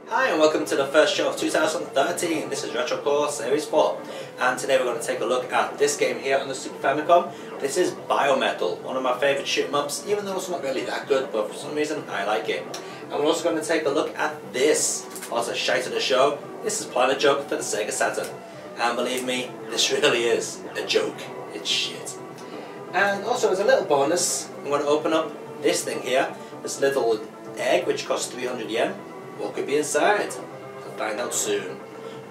Hi and welcome to the first show of 2013. This is Retro Core Series 4 and today we're going to take a look at this game here on the Super Famicom. This is Biometal, one of my favourite shoot 'em ups, even though it's not really that good, but for some reason I like it. And we're also going to take a look at this, also Shite of the show. This is Planet Joke for the Sega Saturn. And believe me, this really is a joke. It's shit. And also as a little bonus, I'm going to open up this thing here, this little egg which costs 300 yen. What could be inside? We'll find out soon.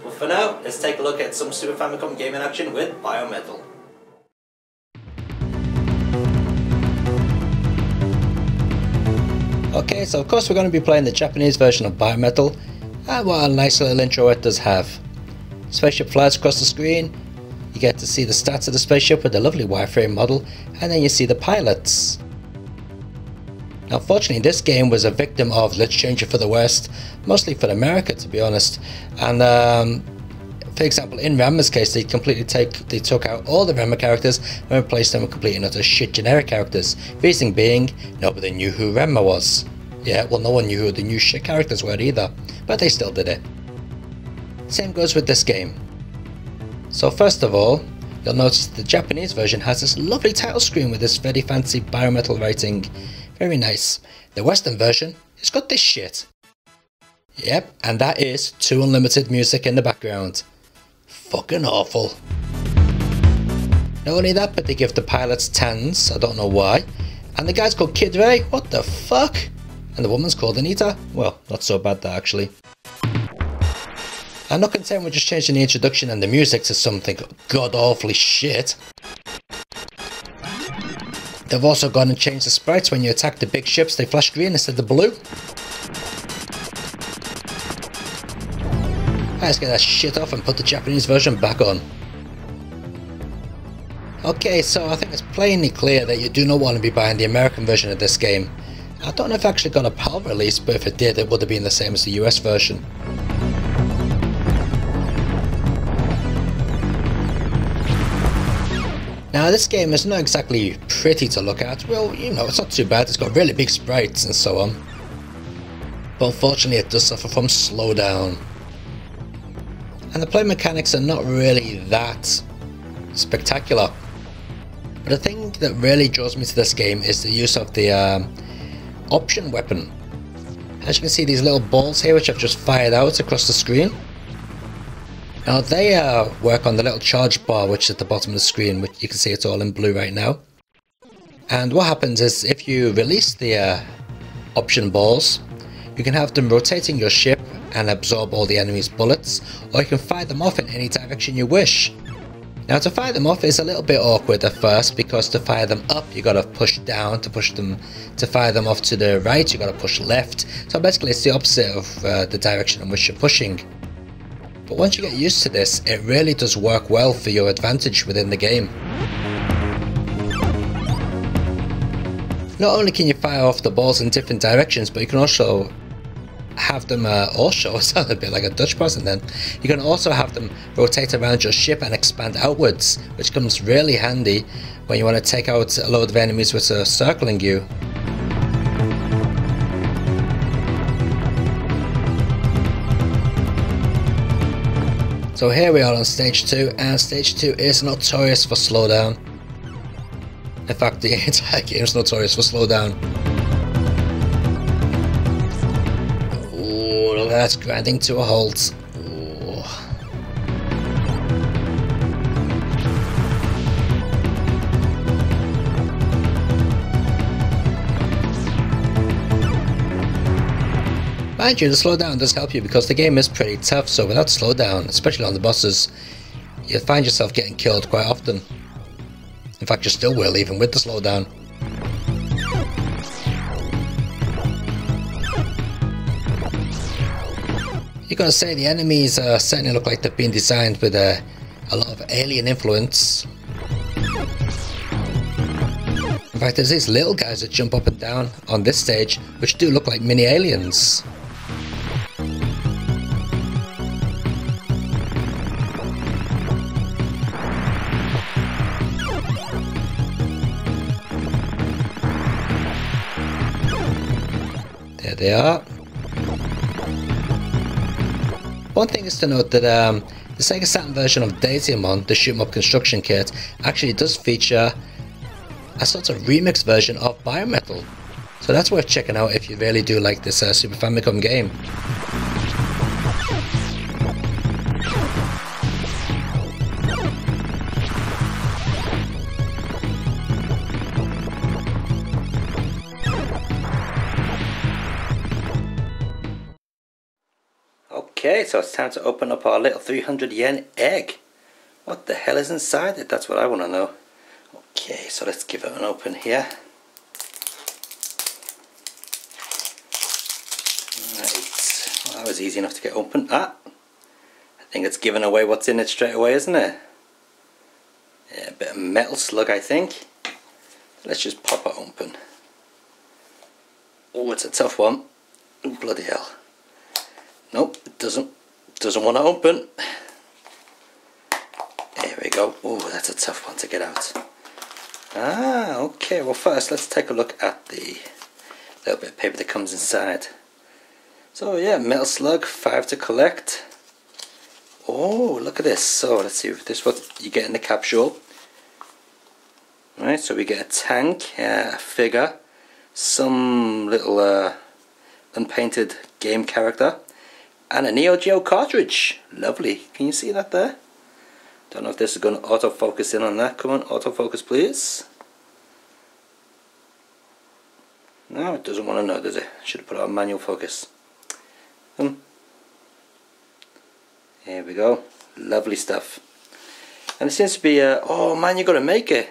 But for now, let's take a look at some Super Famicom gaming action with Biometal. Okay, so of course we're going to be playing the Japanese version of Biometal, and what a nice little intro it does have. Spaceship flies across the screen, you get to see the stats of the spaceship with a lovely wireframe model, and then you see the pilots. Now unfortunately this game was a victim of let's change it for the West, mostly for America to be honest, and for example in Ranma's case they took out all the Ranma characters and replaced them with completely and utter shit generic characters, reason being nobody knew who Ranma was. Yeah, well no one knew who the new shit characters were either, but they still did it. Same goes with this game. So first of all, you'll notice the Japanese version has this lovely title screen with this very fancy Biometal writing. Very nice. The Western version has got this shit. Yep, and that is 2 Unlimited music in the background. Fucking awful. Not only that, but they give the pilots tans, I don't know why. And the guy's called Kid Ray, what the fuck? And the woman's called Anita? Well, not so bad that actually. I'm not content with just changing the introduction and the music to something god-awfully shit. They've also gone and changed the sprites. When you attack the big ships, they flash green instead of blue. Let's get that shit off and put the Japanese version back on. Okay, so I think it's plainly clear that you do not want to be buying the American version of this game. I don't know if it actually got a PAL release, but if it did, it would have been the same as the US version. Now this game is not exactly pretty to look at. Well, you know, it's not too bad, it's got really big sprites and so on. But unfortunately it does suffer from slowdown. And the play mechanics are not really that spectacular. But the thing that really draws me to this game is the use of the option weapon. As you can see, these little balls here which I've just fired out across the screen. Now they work on the little charge bar which is at the bottom of the screen, which you can see it's all in blue right now. And what happens is if you release the option balls, you can have them rotating your ship and absorb all the enemy's bullets, or you can fire them off in any direction you wish. Now to fire them off is a little bit awkward at first, because to fire them up you gotta push down, to fire them off to the right you gotta push left, so basically it's the opposite of the direction in which you're pushing. But once you get used to this, it really does work well for your advantage within the game. Not only can you fire off the balls in different directions, but you can also have them, sound a bit like a Dutch person then, you can also have them rotate around your ship and expand outwards, which comes really handy when you want to take out a load of enemies which are circling you. So here we are on stage 2, and stage 2 is notorious for slowdown. In fact, the entire game is notorious for slowdown. Ooh, look at that, grinding to a halt. Ooh. Mind you, the slowdown does help you because the game is pretty tough, so without slowdown, especially on the bosses, you'll find yourself getting killed quite often. In fact, you still will, even with the slowdown. You gotta say, the enemies certainly look like they've been designed with a lot of alien influence. In fact, there's these little guys that jump up and down on this stage, which do look like mini aliens. There they are. One thing is to note that the Sega Saturn version of Daisymon, the shoot 'em up construction kit, actually does feature a sort of remix version of Biometal. So that's worth checking out if you really do like this Super Famicom game. Okay, so it's time to open up our little 300 yen egg. What the hell is inside it? That's what I want to know. Okay, so let's give it an open here. Right, well, that was easy enough to get open. I think it's giving away what's in it straight away, isn't it? Yeah, a bit of metal slug, I think. Let's just pop it open. Oh, it's a tough one. Bloody hell. Nope, it doesn't want to open. There we go. Oh, that's a tough one to get out. Ah, okay. Well, first let's take a look at the little bit of paper that comes inside. So yeah, metal slug, 5 to collect. Oh, look at this. So let's see if this is what you get in the capsule. Right, so we get a tank, a figure, some little unpainted game character, and a Neo Geo cartridge. Lovely. Can you see that there? Don't know if this is going to autofocus in on that. Come on, autofocus please. No, it doesn't want to know, does it? Should have put it on manual focus. There we go. Lovely stuff. And it seems to be, oh man, you got to make it.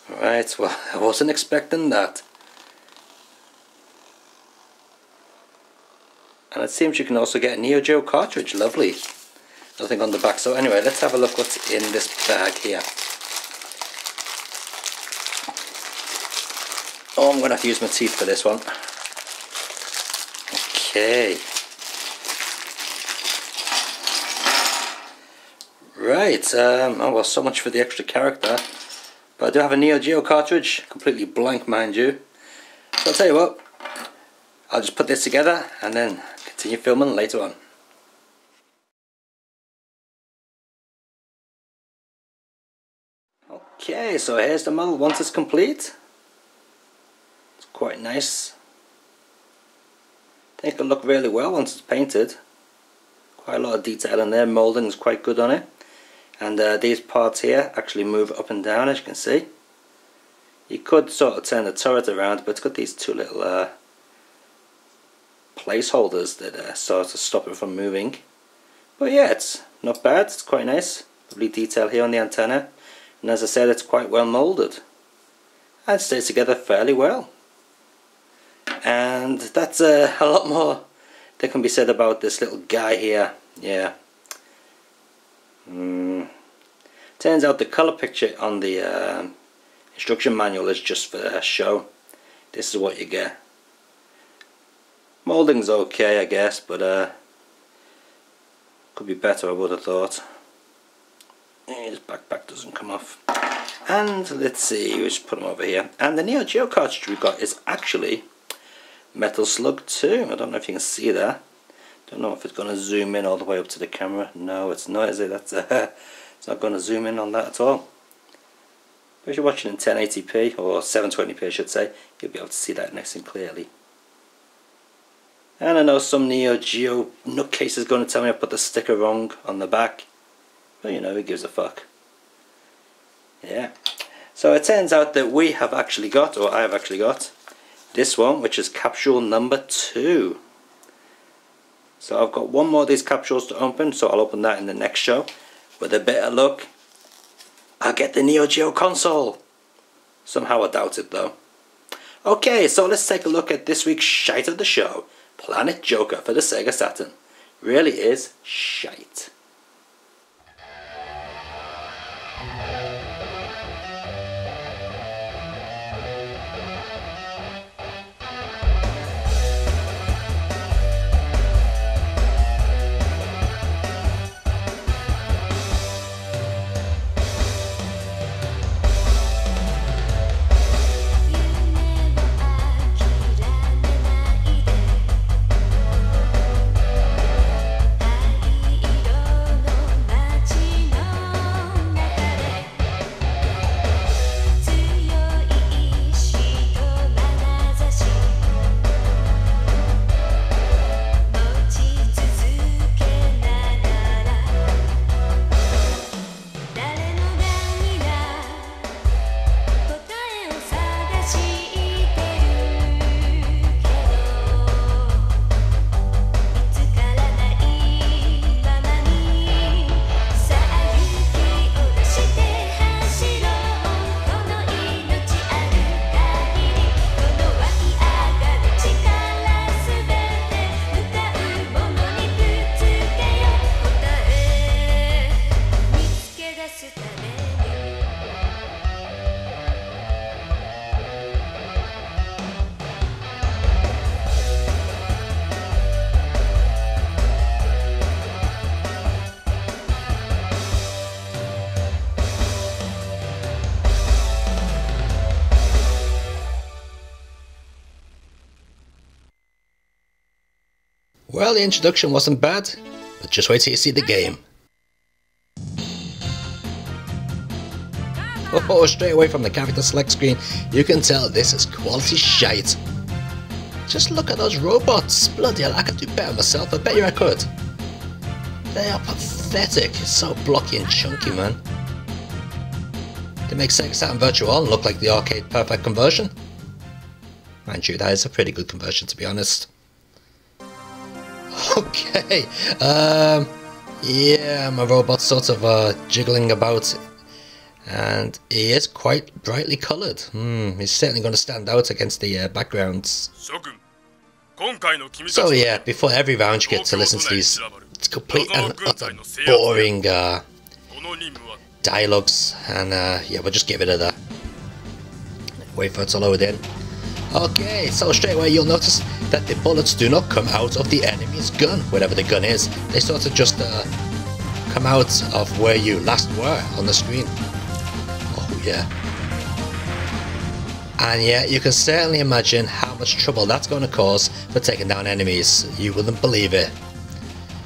Right, well, I wasn't expecting that. And it seems you can also get a Neo Geo cartridge. Lovely. Nothing on the back. So anyway, let's have a look what's in this bag here. Oh, I'm going to have to use my teeth for this one. Okay. Right. Oh well, so much for the extra character. But I do have a Neo Geo cartridge. Completely blank, mind you. So I'll tell you what. I'll just put this together and then continue filming later on. Okay, so here's the model once it's complete. It's quite nice. I think it'll look really well once it's painted. Quite a lot of detail in there, moulding is quite good on it. And these parts here actually move up and down, as you can see. You could sort of turn the turret around, but it's got these two little placeholders that sort of stop it from moving. But yeah, it's not bad, it's quite nice. Lovely detail here on the antenna. And as I said, it's quite well moulded. And stays together fairly well. And that's a lot more that can be said about this little guy here. Yeah. Turns out the colour picture on the instruction manual is just for show. This is what you get. Moulding's okay, I guess, but could be better, I would have thought. His backpack doesn't come off. And let's see, we'll just put him over here. And the Neo Geo cartridge we got is actually Metal Slug 2. I don't know if you can see that. Don't know if it's going to zoom in all the way up to the camera. No, it's not, is it? That's it's not going to zoom in on that at all. But if you're watching in 1080p, or 720p I should say, you'll be able to see that nice and clearly. And I know some Neo Geo nutcase is going to tell me I put the sticker wrong on the back. But you know, who gives a fuck. Yeah. So it turns out that we have actually got, or I have actually got, this one, which is capsule number 2. So I've got one more of these capsules to open, so I'll open that in the next show. With a bit of luck, I'll get the Neo Geo console. Somehow I doubt it though. Okay, so let's take a look at this week's shite of the show. Planet Joker for the Sega Saturn. Really is shite. Well, the introduction wasn't bad, but just wait till you see the game. Oh, straight away from the character select screen, you can tell this is quality shite. Just look at those robots. Bloody hell, I could do better myself. I bet you I could. They are pathetic. It's so blocky and chunky, man. They make Sega Saturn Virtual On look like the arcade perfect conversion. Mind you, that is a pretty good conversion, to be honest. Okay, yeah, my robot's sort of jiggling about, and he is quite brightly coloured. He's certainly going to stand out against the backgrounds. So yeah, before every round you get to listen to these complete and utter boring dialogues, and yeah, we'll just get rid of that. Wait for it to load in. Okay, so straight away you'll notice that the bullets do not come out of the enemy's gun, whatever the gun is. They sort of just come out of where you last were on the screen. Oh yeah. And yeah, you can certainly imagine how much trouble that's going to cause for taking down enemies. You wouldn't believe it.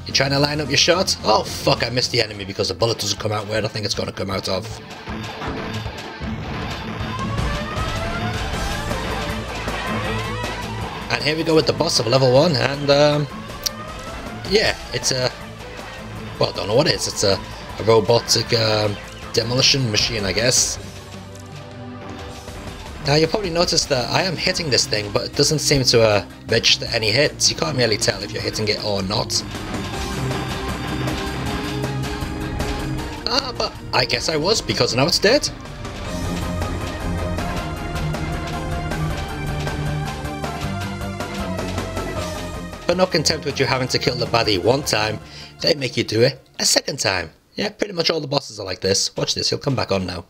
You're trying to line up your shot? Oh fuck, I missed the enemy because the bullet doesn't come out where I think it's going to come out of. And here we go with the boss of level 1, and yeah, it's a, well, I don't know what it is. It's a robotic demolition machine, I guess. Now you'll probably notice that I am hitting this thing, but it doesn't seem to register any hits. You can't really tell if you're hitting it or not. Ah, but I guess I was, because now it's dead. But no content with you having to kill the baddie one time, they make you do it a second time. Yeah, pretty much all the bosses are like this. Watch this, he'll come back on now.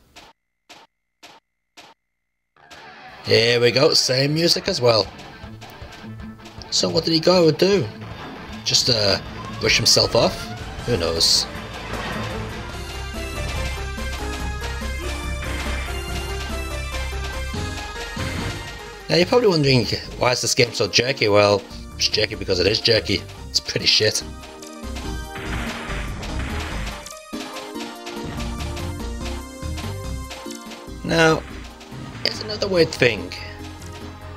Here we go, same music as well. So what did he go and do? Just brush himself off? Who knows? Now you're probably wondering, why is this game so jerky? Well, it's jerky because it is jerky. It's pretty shit. Now, here's another weird thing.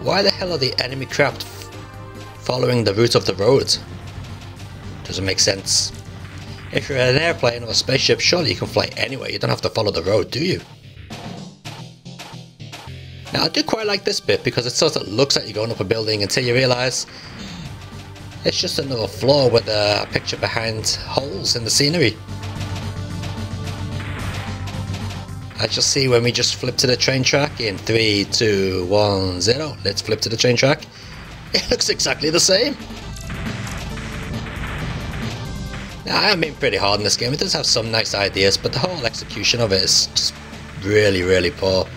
Why the hell are the enemy craft following the route of the road? Doesn't make sense. If you're in an airplane or a spaceship, surely you can fly anywhere. You don't have to follow the road, do you? Now I do quite like this bit because it sort of looks like you're going up a building until you realise it's just another floor with a picture behind holes in the scenery. As you'll see when we just flip to the train track in 3, 2, 1, 0. Let's flip to the train track. It looks exactly the same. Now I am being pretty hard in this game. It does have some nice ideas, but the whole execution of it is just really, really poor.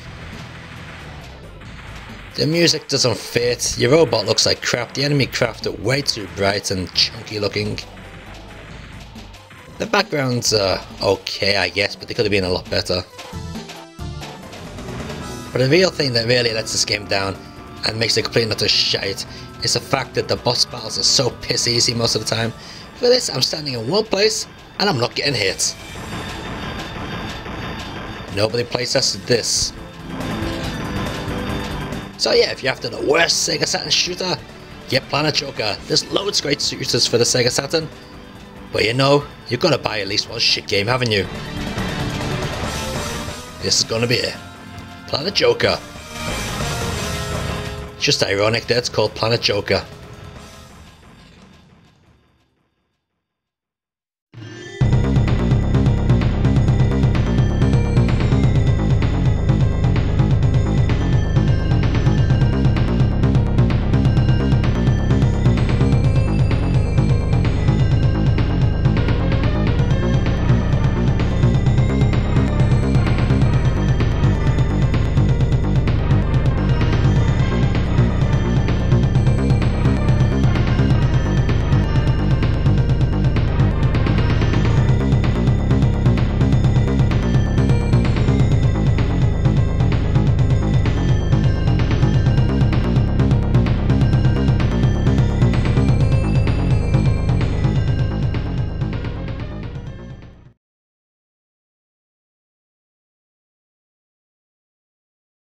The music doesn't fit, your robot looks like crap, the enemy craft are way too bright and chunky looking. The backgrounds are okay I guess, but they could have been a lot better. But the real thing that really lets this game down and makes it complete and utter shite is the fact that the boss battles are so piss easy most of the time. For this I'm standing in one place and I'm not getting hit. Nobody playtested this. So yeah, if you're after the worst Sega Saturn shooter, get Planet Joker. There's loads of great shooters for the Sega Saturn, but you know, you've got to buy at least one shit game, haven't you? This is gonna be it. Planet Joker. Just ironic that it's called Planet Joker.